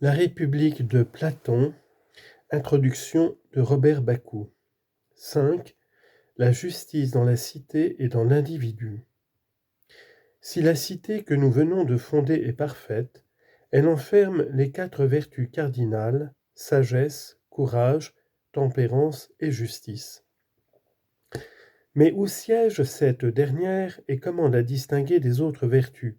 La République de Platon, introduction de Robert Bakou. 5. La justice dans la cité et dans l'individu. Si la cité que nous venons de fonder est parfaite, elle enferme les 4 vertus cardinales, sagesse, courage, tempérance et justice. Mais où siège cette dernière et comment la distinguer des autres vertus ?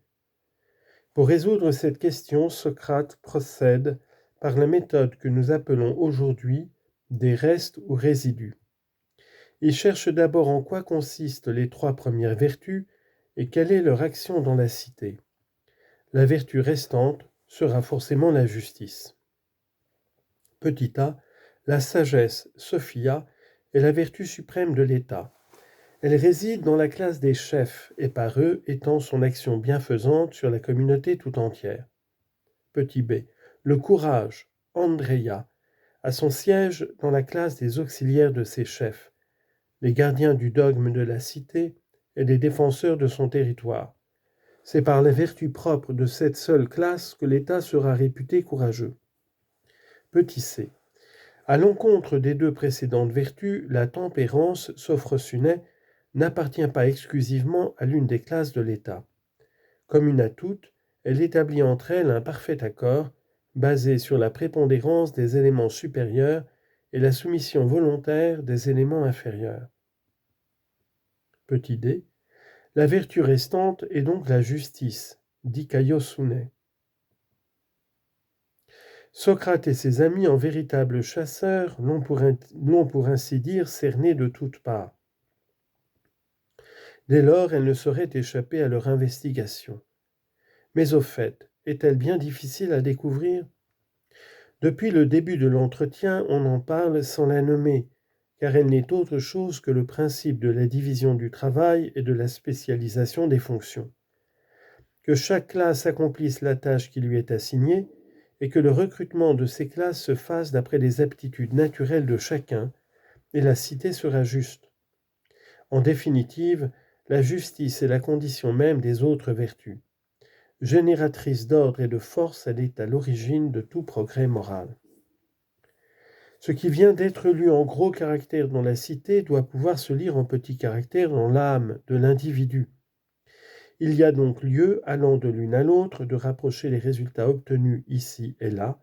Pour résoudre cette question, Socrate procède par la méthode que nous appelons aujourd'hui des restes ou résidus. Il cherche d'abord en quoi consistent les 3 premières vertus et quelle est leur action dans la cité. La vertu restante sera forcément la justice. Petit a, la sagesse, Sophia, est la vertu suprême de l'État. Elle réside dans la classe des chefs et par eux étend son action bienfaisante sur la communauté tout entière. Petit b, le courage, Andreia, a son siège dans la classe des auxiliaires de ses chefs, les gardiens du dogme de la cité et les défenseurs de son territoire. C'est par la vertu propre de cette seule classe que l'État sera réputé courageux. Petit c. À l'encontre des 2 précédentes vertus, la tempérance, Sophrosune, n'appartient pas exclusivement à l'une des classes de l'État. Commune à toutes, elle établit entre elles un parfait accord, basé sur la prépondérance des éléments supérieurs et la soumission volontaire des éléments inférieurs. Petit d. La vertu restante est donc la justice, dikaiosune. Socrate et ses amis, en véritables chasseurs, l'ont pour ainsi dire cerné de toutes parts. Dès lors, elle ne saurait échapper à leur investigation. Mais au fait, est-elle bien difficile à découvrir ? Depuis le début de l'entretien, on en parle sans la nommer, car elle n'est autre chose que le principe de la division du travail et de la spécialisation des fonctions. Que chaque classe accomplisse la tâche qui lui est assignée, et que le recrutement de ces classes se fasse d'après les aptitudes naturelles de chacun, et la cité sera juste. En définitive, la justice est la condition même des autres vertus. Génératrice d'ordre et de force, elle est à l'origine de tout progrès moral. Ce qui vient d'être lu en gros caractères dans la cité doit pouvoir se lire en petits caractères dans l'âme de l'individu. Il y a donc lieu, allant de l'une à l'autre, de rapprocher les résultats obtenus ici et là,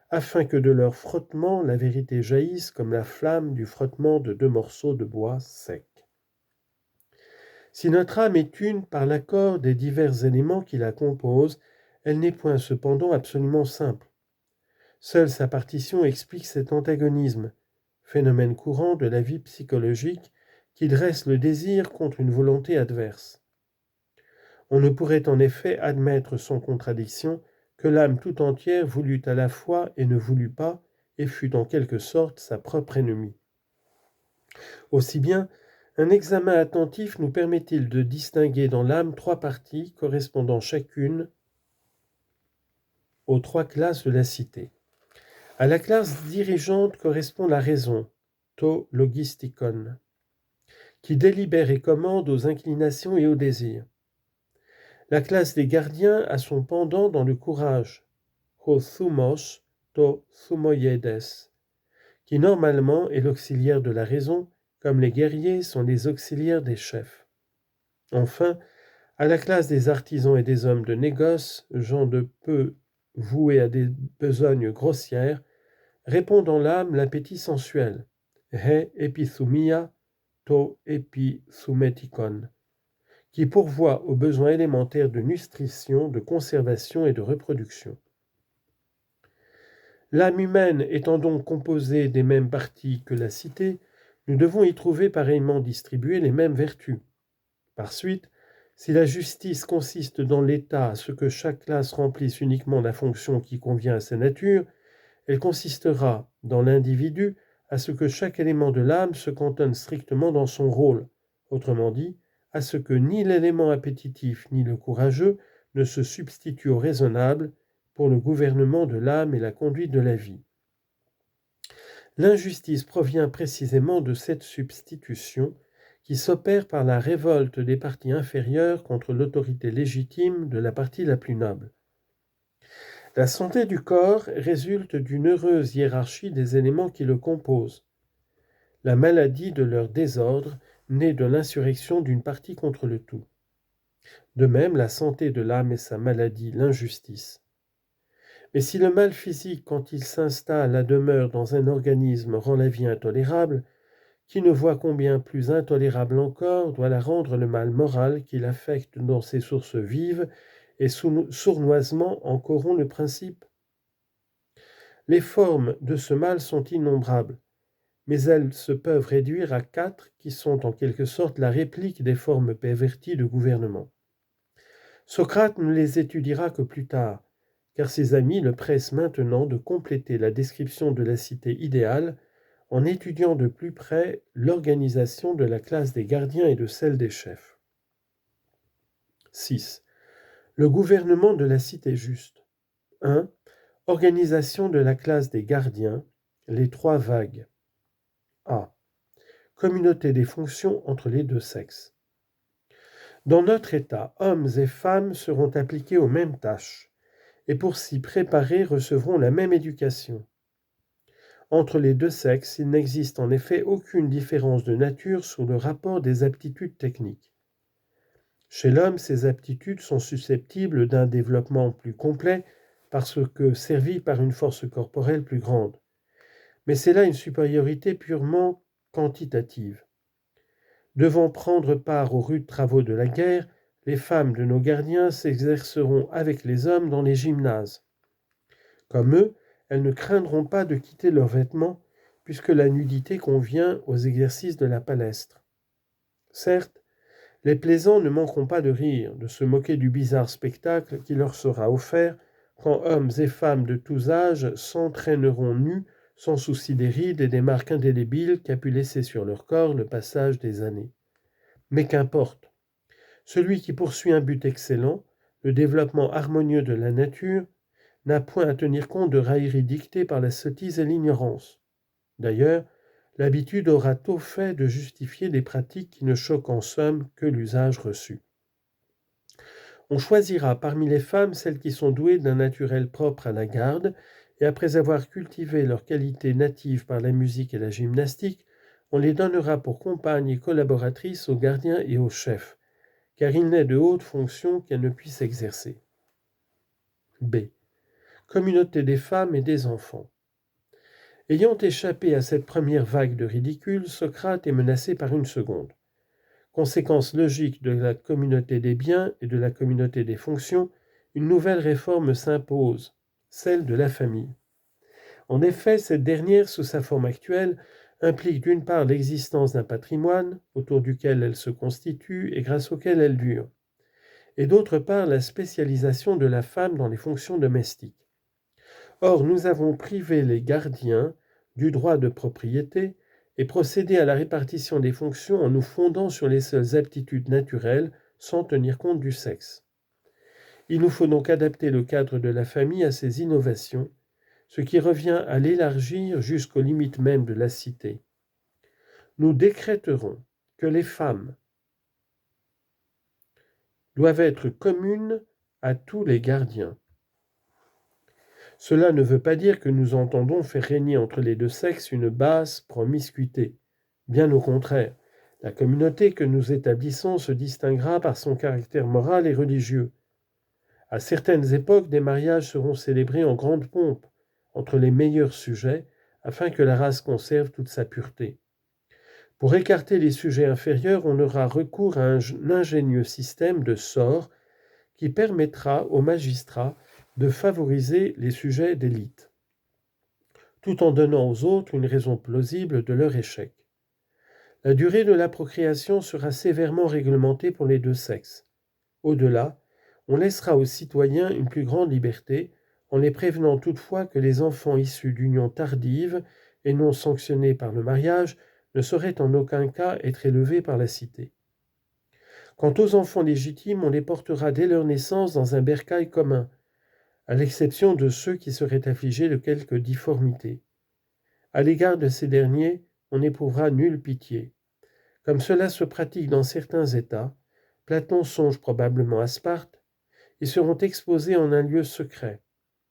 afin que de leur frottement la vérité jaillisse comme la flamme du frottement de 2 morceaux de bois secs. Si notre âme est une par l'accord des divers éléments qui la composent, elle n'est point cependant absolument simple. Seule sa partition explique cet antagonisme, phénomène courant de la vie psychologique qui dresse le désir contre une volonté adverse. On ne pourrait en effet admettre sans contradiction que l'âme tout entière voulut à la fois et ne voulut pas, et fut en quelque sorte sa propre ennemie. Aussi bien, un examen attentif nous permet-il de distinguer dans l'âme 3 parties correspondant chacune aux 3 classes de la cité. À la classe dirigeante correspond la raison, to logistikon, qui délibère et commande aux inclinations et aux désirs. La classe des gardiens a son pendant dans le courage, ho thumos to thumoiedes, qui normalement est l'auxiliaire de la raison, comme les guerriers sont les auxiliaires des chefs. Enfin, à la classe des artisans et des hommes de négoce, gens de peu voués à des besognes grossières, répond dans l'âme l'appétit sensuel, he epithumia to epithumetikon, qui pourvoit aux besoins élémentaires de nutrition, de conservation et de reproduction. L'âme humaine étant donc composée des mêmes parties que la cité, nous devons y trouver pareillement distribuées les mêmes vertus. Par suite, si la justice consiste dans l'État à ce que chaque classe remplisse uniquement la fonction qui convient à sa nature, elle consistera, dans l'individu, à ce que chaque élément de l'âme se cantonne strictement dans son rôle, autrement dit, à ce que ni l'élément appétitif ni le courageux ne se substituent au raisonnable pour le gouvernement de l'âme et la conduite de la vie. L'injustice provient précisément de cette substitution qui s'opère par la révolte des parties inférieures contre l'autorité légitime de la partie la plus noble. La santé du corps résulte d'une heureuse hiérarchie des éléments qui le composent. La maladie de leur désordre naît de l'insurrection d'une partie contre le tout. De même, la santé de l'âme et sa maladie, l'injustice. Mais si le mal physique, quand il s'installe à demeure dans un organisme, rend la vie intolérable, qui ne voit combien plus intolérable encore doit la rendre le mal moral qui l'affecte dans ses sources vives et sournoisement en corrompt le principe. Les formes de ce mal sont innombrables, mais elles se peuvent réduire à 4 qui sont en quelque sorte la réplique des formes perverties de gouvernement. Socrate ne les étudiera que plus tard, car ses amis le pressent maintenant de compléter la description de la cité idéale en étudiant de plus près l'organisation de la classe des gardiens et de celle des chefs. 6. Le gouvernement de la cité juste. 1. Organisation de la classe des gardiens, les 3 vagues. A. Communauté des fonctions entre les deux sexes. Dans notre état, hommes et femmes seront appliqués aux mêmes tâches, et pour s'y préparer recevront la même éducation. Entre les deux sexes, il n'existe en effet aucune différence de nature sur le rapport des aptitudes techniques. Chez l'homme, ces aptitudes sont susceptibles d'un développement plus complet parce que servies par une force corporelle plus grande. Mais c'est là une supériorité purement quantitative. Devant prendre part aux rudes travaux de la guerre, les femmes de nos gardiens s'exerceront avec les hommes dans les gymnases. Comme eux, elles ne craindront pas de quitter leurs vêtements, puisque la nudité convient aux exercices de la palestre. Certes, les plaisants ne manqueront pas de rire, de se moquer du bizarre spectacle qui leur sera offert quand hommes et femmes de tous âges s'entraîneront nus, sans souci des rides et des marques indélébiles qu'a pu laisser sur leur corps le passage des années. Mais qu'importe, celui qui poursuit un but excellent, le développement harmonieux de la nature, n'a point à tenir compte de railleries dictées par la sottise et l'ignorance. D'ailleurs, l'habitude aura tôt fait de justifier des pratiques qui ne choquent en somme que l'usage reçu. On choisira parmi les femmes celles qui sont douées d'un naturel propre à la garde, et après avoir cultivé leurs qualités natives par la musique et la gymnastique, on les donnera pour compagnes et collaboratrices aux gardiens et aux chefs, car il n'est de haute fonction qu'elles ne puissent exercer. B. Communauté des femmes et des enfants. Ayant échappé à cette première vague de ridicule, Socrate est menacé par une seconde. Conséquence logique de la communauté des biens et de la communauté des fonctions, une nouvelle réforme s'impose, celle de la famille. En effet, cette dernière, sous sa forme actuelle, implique d'une part l'existence d'un patrimoine autour duquel elle se constitue et grâce auquel elle dure, et d'autre part la spécialisation de la femme dans les fonctions domestiques. Or, nous avons privé les gardiens du droit de propriété et procédé à la répartition des fonctions en nous fondant sur les seules aptitudes naturelles sans tenir compte du sexe. Il nous faut donc adapter le cadre de la famille à ces innovations, ce qui revient à l'élargir jusqu'aux limites même de la cité. Nous décréterons que les femmes doivent être communes à tous les gardiens. Cela ne veut pas dire que nous entendons faire régner entre les deux sexes une basse promiscuité. Bien au contraire, la communauté que nous établissons se distinguera par son caractère moral et religieux. À certaines époques, des mariages seront célébrés en grande pompe, entre les meilleurs sujets, afin que la race conserve toute sa pureté. Pour écarter les sujets inférieurs, on aura recours à un ingénieux système de sorts qui permettra aux magistrats de favoriser les sujets d'élite, tout en donnant aux autres une raison plausible de leur échec. La durée de la procréation sera sévèrement réglementée pour les deux sexes. Au-delà, on laissera aux citoyens une plus grande liberté, en les prévenant toutefois que les enfants issus d'unions tardives et non sanctionnés par le mariage ne sauraient en aucun cas être élevés par la cité. Quant aux enfants légitimes, on les portera dès leur naissance dans un bercail commun, à l'exception de ceux qui seraient affligés de quelque difformité. À l'égard de ces derniers, on n'éprouvera nulle pitié. Comme cela se pratique dans certains États, Platon songe probablement à Sparte, ils seront exposés en un lieu secret.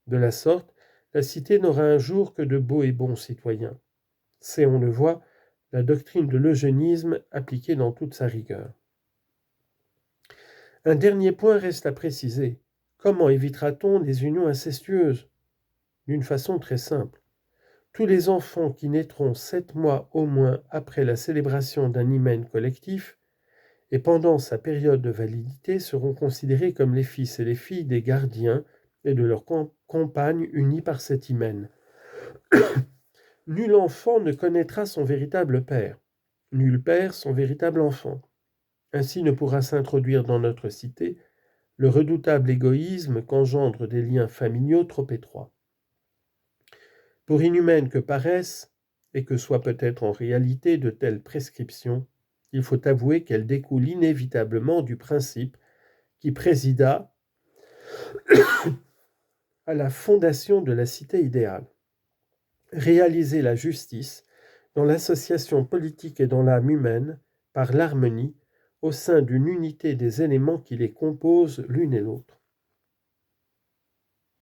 De la sorte, la cité n'aura un jour que de beaux et bons citoyens. C'est, on le voit, la doctrine de l'eugénisme appliquée dans toute sa rigueur. Un dernier point reste à préciser. Comment évitera-t-on les unions incestueuses? D'une façon très simple. Tous les enfants qui naîtront 7 mois au moins après la célébration d'un hymen collectif et pendant sa période de validité seront considérés comme les fils et les filles des gardiens et de leurs compagnes unis par cet hymen. Nul enfant ne connaîtra son véritable père, nul père son véritable enfant. Ainsi ne pourra s'introduire dans notre cité le redoutable égoïsme qu'engendrent des liens familiaux trop étroits. Pour inhumaines que paraissent, et que soient peut-être en réalité de telles prescriptions, il faut avouer qu'elles découlent inévitablement du principe qui présida à la fondation de la cité idéale. Réaliser la justice dans l'association politique et dans l'âme humaine par l'harmonie au sein d'une unité des éléments qui les composent l'une et l'autre.